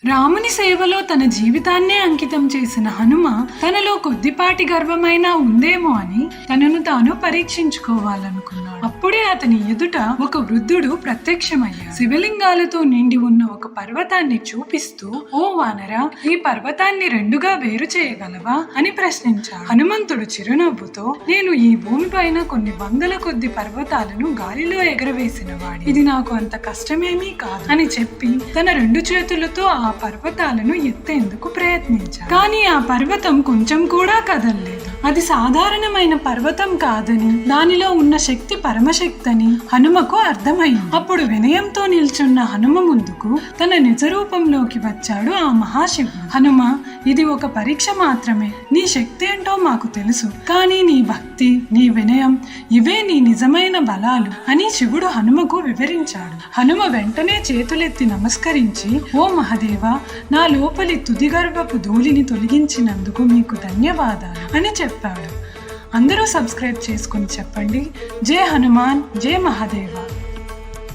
రాముని సేవలో తన జీవితాన్నే అంకితం చేసిన హనుమ తనలో కొద్దిపాటి గర్వమైనా ఉందేమో అని తనను తాను పరీక్షించుకోవాలనుకున్నాడు. అప్పుడే అతని ఎదుట ఒక వృద్ధుడు ప్రత్యక్షమయ్యాడు. శివలింగాలతో నిండి ఉన్న ఒక పర్వతాన్ని చూపిస్తూ, "ఓ వానరా, ఈ పర్వతాన్ని రెండుగా వేరు చేయగలవా?" అని ప్రశ్నించాడు. హనుమంతుడు చిరునవ్వుతో, "నేను ఈ భూమిపైన కొన్ని వందల కొద్ది పర్వతాలను గాలిలో ఎగరవేసిన వాడి. ఇది నాకు అంత కష్టమేమీ కాదు" అని చెప్పి తన రెండు చేతులతో ఆ పర్వతాలను ఎత్తేందుకు ప్రయత్నించాడు. కానీ ఆ పర్వతం కొంచెం కూడా కదలలేదు. అది సాధారణమైన పర్వతం కాదని, దానిలో ఉన్న శక్తి పరమశక్తి అని హనుమకు అర్థమైంది. అప్పుడు వినయంతో నిల్చున్న హనుమ ముందుకు తన నిజ రూపంలోకి వచ్చాడు ఆ మహాశివుడు. "హనుమ, ఇది ఒక పరీక్ష మాత్రమే. నీ శక్తి ఏంటో మాకు తెలుసు, కానీ నీ భక్తి, నీ వినయం, ఇవే నీ నిజమైన బలాలు" అని శివుడు హనుమకు వివరించాడు. హనుమ వెంటనే చేతులెత్తి నమస్కరించి, "ఓ మహదేవా, నా లోపలి తుది గర్వపు ధూళిని తొలగించినందుకు మీకు ధన్యవాదాలు" అని చెప్పాడు. అందరూ సబ్స్క్రైబ్ చేసుకుని చెప్పండి, జై హనుమాన్, జై మహాదేవ.